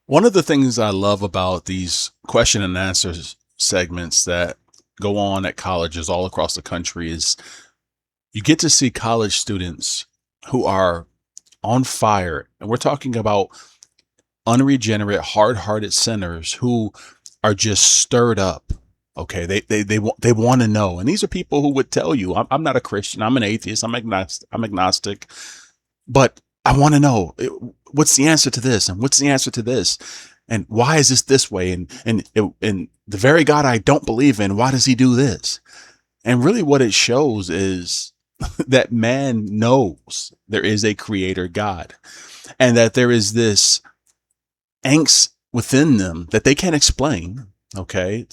One of the things I love about these question and answers segments that go on at colleges all across the country is you get to see college students who are on fire. And we're talking about unregenerate, hard-hearted sinners who are just stirred up. Okay, they want to know, and these are people who would tell you, I'm not a Christian, I'm an atheist, I'm agnostic, but I want to know what's the answer to this, and what's the answer to this, and why is this way, and the very God I don't believe in, why does He do this? And really, what it shows is that man knows there is a Creator God, and that there is this angst within them that they can't explain. Okay,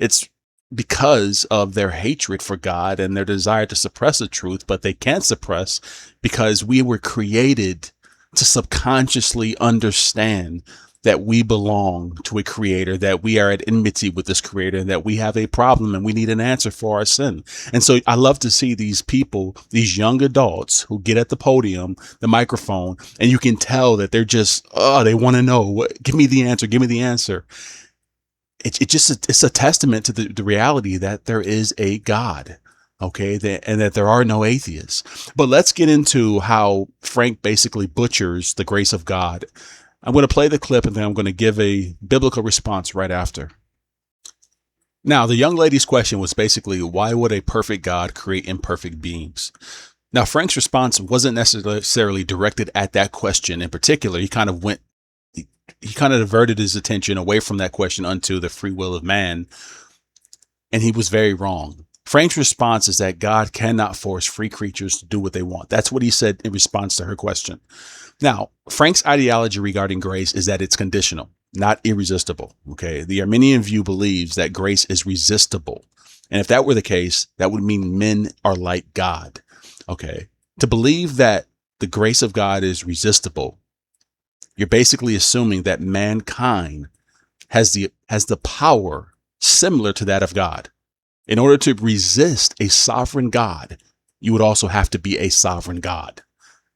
it's because of their hatred for God and their desire to suppress the truth, but they can't suppress because we were created to subconsciously understand that we belong to a creator, that we are at enmity with this creator, that we have a problem and we need an answer for our sin. And so I love to see these people, these young adults who get at the podium, the microphone, and you can tell that they're just, oh, they want to know, give me the answer, give me the answer. It's a testament to the reality that there is a God. Okay, and that there are no atheists. But let's get into how Frank basically butchers the grace of God. I'm going to play the clip and then I'm going to give a biblical response right after. Now, the young lady's question was basically, why would a perfect God create imperfect beings? Now, Frank's response wasn't necessarily directed at that question in particular. He kind of diverted his attention away from that question onto the free will of man. And he was very wrong. Frank's response is that God cannot force free creatures to do what they want. That's what he said in response to her question. Now, Frank's ideology regarding grace is that it's conditional, not irresistible. Okay. The Arminian view believes that grace is resistible. And if that were the case, that would mean men are like God. Okay. To believe that the grace of God is resistible, you're basically assuming that mankind has the power similar to that of God. In order to resist a sovereign God, you would also have to be a sovereign God.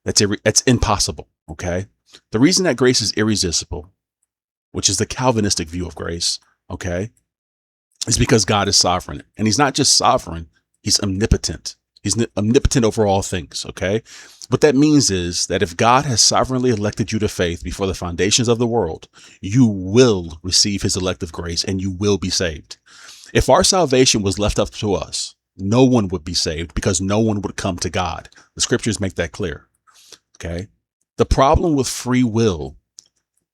That's impossible. Okay. The reason that grace is irresistible, which is the Calvinistic view of grace, okay, is because God is sovereign. And He's not just sovereign, He's omnipotent. He's omnipotent over all things. Okay. What that means is that if God has sovereignly elected you to faith before the foundations of the world, you will receive His elective grace and you will be saved. If our salvation was left up to us, no one would be saved because no one would come to God. The scriptures make that clear. Okay. The problem with free will,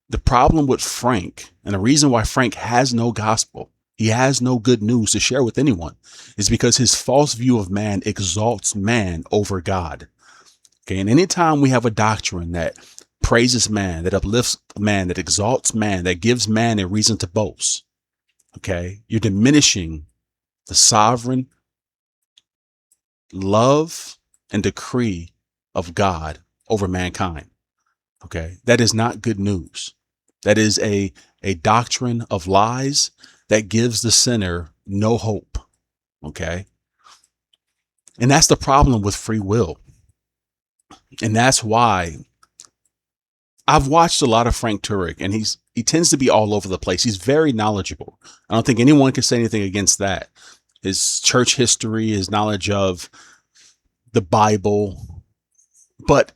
the problem with Frank, and the reason why Frank has no gospel, he has no good news to share with anyone, is because his false view of man exalts man over God. Okay. And anytime we have a doctrine that praises man, that uplifts man, that exalts man, that gives man a reason to boast, okay, you're diminishing the sovereign love and decree of God over mankind. Okay, that is not good news. That is a doctrine of lies that gives the sinner no hope. Okay, and that's the problem with free will. And that's why I've watched a lot of Frank Turek, and he tends to be all over the place. He's very knowledgeable. I don't think anyone can say anything against that. His church history, his knowledge of the Bible. But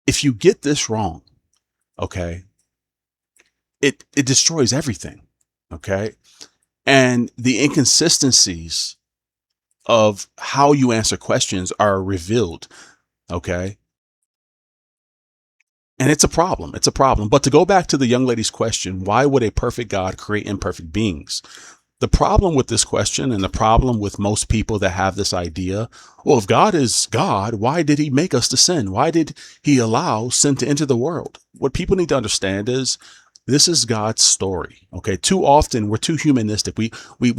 if you get this wrong, okay, it destroys everything. Okay. And the inconsistencies of how you answer questions are revealed. Okay. And it's a problem. It's a problem. But to go back to the young lady's question, why would a perfect God create imperfect beings? The problem with this question, and the problem with most people that have this idea, well, if God is God, why did He make us to sin? Why did He allow sin to enter the world? What people need to understand is this is God's story. Okay. Too often we're too humanistic. We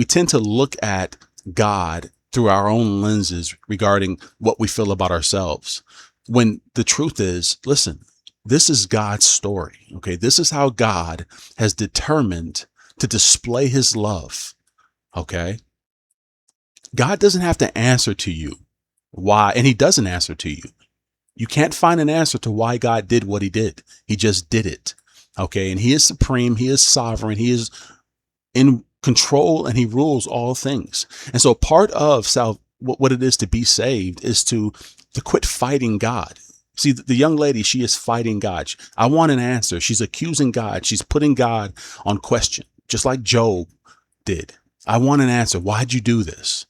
tend to look at God through our own lenses regarding what we feel about ourselves. When the truth is, listen, this is God's story. Okay. This is how God has determined to display His love. Okay. God doesn't have to answer to you why, and He doesn't answer to you. You can't find an answer to why God did what He did. He just did it. Okay. And he is supreme. He is sovereign. He is in control and he rules all things. And so part of what it is to be saved is to quit fighting God. See, the young lady, she is fighting God. I want an answer. She's accusing God. She's putting God on question, just like Job did. I want an answer. Why'd you do this?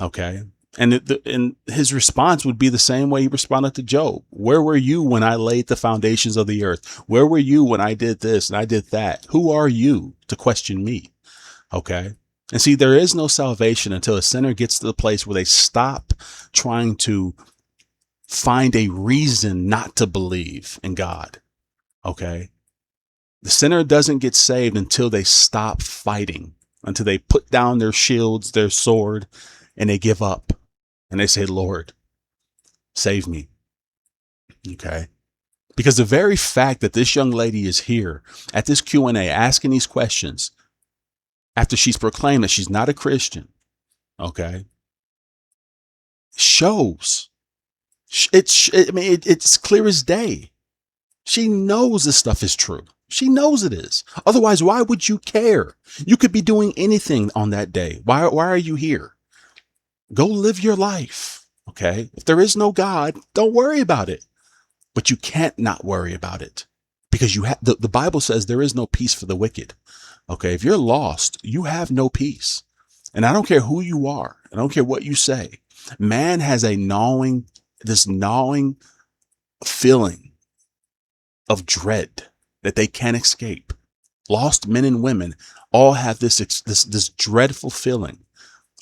Okay. And his response would be the same way he responded to Job. Where were you when I laid the foundations of the earth? Where were you when I did this and I did that? Who are you to question me? Okay. And see, there is no salvation until a sinner gets to the place where they stop trying to find a reason not to believe in God. Okay. The sinner doesn't get saved until they stop fighting, until they put down their shields, their sword, and they give up and they say, Lord, save me. Okay. Because the very fact that this young lady is here at this Q&A asking these questions after she's proclaimed that she's not a Christian, okay, shows it's clear as day. She knows this stuff is true. She knows it is. Otherwise, why would you care? You could be doing anything on that day. Why are you here? Go live your life. Okay. If there is no God, don't worry about it. But you can't not worry about it because the Bible says there is no peace for the wicked. Okay. If you're lost, you have no peace. And I don't care who you are. I don't care what you say. Man has this gnawing feeling of dread that they can't escape. Lost men and women all have this dreadful feeling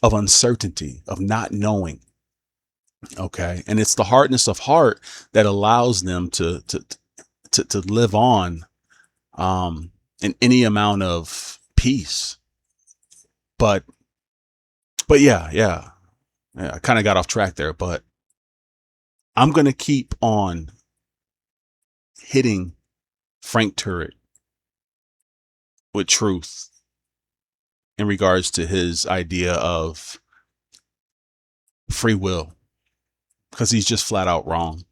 of uncertainty, of not knowing. Okay. And it's the hardness of heart that allows them to live on, in any amount of peace. But yeah, I kind of got off track there, but I'm going to keep on hitting Frank Turek with truth in regards to his idea of free will, because he's just flat out wrong.